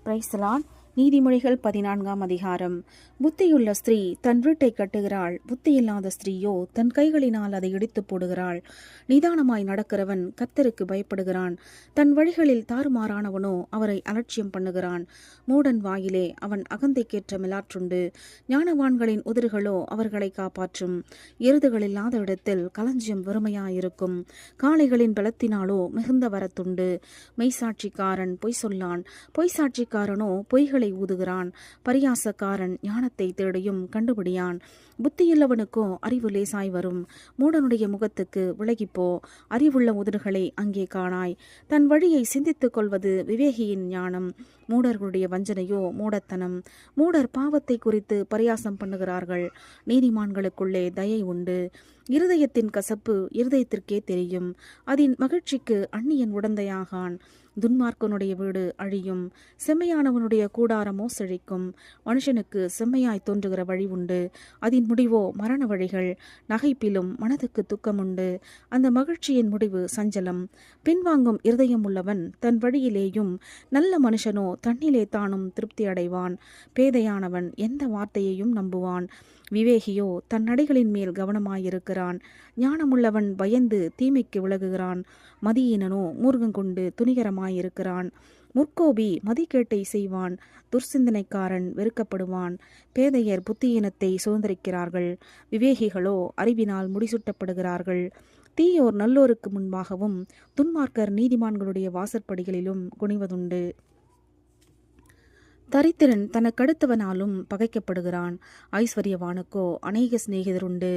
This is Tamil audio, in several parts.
Praise the Lord. நீதிமொழிகள் 14ஆம் அதிகாரம். புத்தியுள்ள ஸ்திரீ தன் வீட்டை கட்டுகிறாள், புத்தியில்லாத ஸ்திரீயோ தன் கைகளினால் அதை இடித்து போடுகிறாள். நிதானமாய் நடக்கிறவன் கர்த்தருக்கு பயப்படுகிறான், தன் வழிகளில் தாறுமாறானவனோ அவரை அலட்சியம் பண்ணுகிறான். மூடன் வாயிலே அவன் அகந்தைக்கேற்ற மிலாற்றுண்டு, ஞானவான்களின் உதிர்களோ அவர்களை காப்பாற்றும். எருதுகள் இல்லாத இடத்தில் களஞ்சியம் வெறுமையாயிருக்கும், காளைகளின் பலத்தினாலோ மிகுந்த வரத்துண்டு. மெய்சாட்சிக்காரன் பொய் சொல்லான், பொய் சாட்சிக்காரனோ பொய்களை ஊதுகிறான். பரியாசக்காரன் ஞானத்தை தேடியும் கண்டுபிடியான். புத்தியுள்ளவனுக்கோ அறிவு லேசாய் வரும். மூடனுடைய முகத்துக்கு விலகிப்போ, அறிவுள்ள உதடுகளை அங்கே காணாய். தன் வழியை சிந்தித்துக் கொள்வது விவேகியின் ஞானம், மூடர்களுடைய வஞ்சனையோ மூடத்தனம். மூடர் பாவத்தை குறித்து பரியாசம் பண்ணுகிறார்கள், நீதிமான்களுக்குள்ளே தயை உண்டு. இருதயத்தின் கசப்பு இருதயத்திற்கே தெரியும், அதன் மகிழ்ச்சிக்கு அந்நியன் உடந்தையாகான். துன்மார்க்கனுடைய வீடு அழியும், செம்மையானவனுடைய கூடாரமோ செழிக்கும். மனுஷனுக்கு செம்மையாய் தோன்றுகிற வழி உண்டு, அதன் முடிவோ மரண வழிகள். நகைப்பிலும் மனதுக்கு துக்கமுண்டு, அந்த மகிழ்ச்சியின் முடிவு சஞ்சலம். பின்வாங்கும் இருதயம் உள்ளவன் தன் வழியிலேயும், நல்ல மனுஷனோ தன்னிலே தானும் திருப்தி அடைவான். பேதையானவன் எந்த வார்த்தையையும் நம்புவான், விவேகியோ தன் நடைகளின் மேல் கவனமாயிருக்கிறான். ஞானமுள்ளவன் பயந்து தீமைக்கு விலகுகிறான், மதியீனனோ மூர்க்கங்கொண்டு துணிகரமாயிருக்கிறான். முற்கோபி மதிக்கேட்டை செய்வான், துர்சிந்தனைக்காரன் வெறுக்கப்படுவான். பேதையர் புத்தியீனத்தை சுதந்திரிக்கிறார்கள், விவேகிகளோ அறிவினால் முடிசூட்டப்படுகிறார்கள். தீயோர் நல்லோருக்கு முன்பாகவும், துன்மார்க்கர் நீதிமான்களுடைய வாசற்படிகளிலும் குனிவதுண்டு. தரித்திரன் தனக்கடுத்தவனாலும் பகைக்கப்படுகிறான், ஐஸ்வர்யவானுக்கோ அநேக சிநேகிதருண்டு.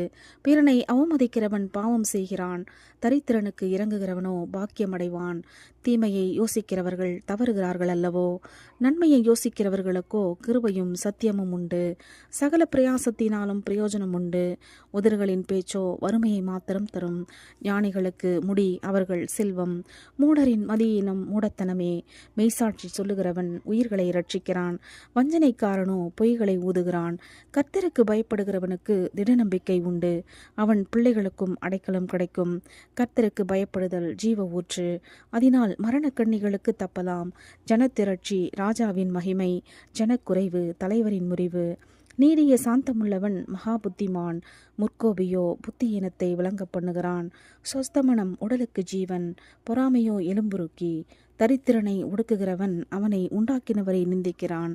பிறனை அவமதிக்கிறவன் பாவம் செய்கிறான், தரித்திரனுக்கு இறங்குகிறவனோ பாக்கியமடைவான். தீமையை யோசிக்கிறவர்கள் தவறுகிறார்கள் அல்லவோ, நன்மையை யோசிக்கிறவர்களுக்கோ கிருபையும் சத்தியமும் உண்டு. சகல பிரயாசத்தினாலும் பிரயோஜனம் உண்டு, உதடுகளின் பேச்சோ வறுமையை மாத்திரம் தரும். ஞானிகளுக்கு முடி அவர்கள் செல்வம், மூடரின் மதியினம் மூடத்தனமே. மெய்சாட்சி சொல்லுகிறவன் உயிர்களை இரட்சிக்கிறான், வஞ்சனைக்காரனோ பொய்களை ஊதுகிறான். கர்த்தருக்கு பயப்படுகிறவனுக்கு திடநம்பிக்கை உண்டு, அவன் பிள்ளைகளுக்கும் அடைக்கலம் கிடைக்கும். கர்த்தருக்கு பயப்படுதல் ஜீவ ஊற்று, அதனால் மரணக்கண்ணிகளுக்கு தப்பலாம். ஜனத்திரட்சி ராஜாவின் மகிமை, ஜனக்குறைவு தலைவரின் முறிவு. நீடிய சாந்தமுள்ளவன் மகா புத்திமான், முற்கோபியோ புத்தியீனத்தை விளங்க பண்ணுகிறான். சொஸ்தமனம் உடலுக்கு ஜீவன், பொறாமையோ எலும்புருக்கி. தரித்திரனை ஒடுக்குகிறவன் அவனை உண்டாக்கினவரை நிந்திக்கிறான்,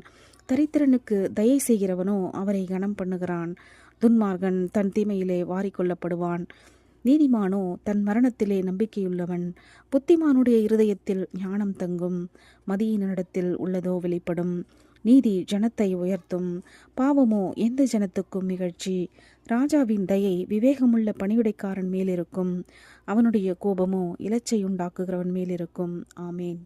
தரித்திரனுக்கு தயை செய்கிறவனோ அவரை கனம் பண்ணுகிறான். துன்மார்கன் தன் தீமையிலே வாரிக்கொள்ளப்படுவான், நீதிமானோ தன் மரணத்திலே நம்பிக்கையுள்ளவன். புத்திமானுடைய இருதயத்தில் ஞானம் தங்கும், மதியினிடத்தில் உள்ளதோ வெளிப்படும். நீதி ஜனத்தை உயர்த்தும், பாவமோ எந்த ஜனத்துக்கும் நிகழ்ச்சி. ராஜாவின் தயை விவேகமுள்ள பணிவிடைக்காரன் மேலிருக்கும், அவனுடைய கோபமோ இலச்சை உண்டாக்குகிறவன் மேலிருக்கும். ஆமேன்.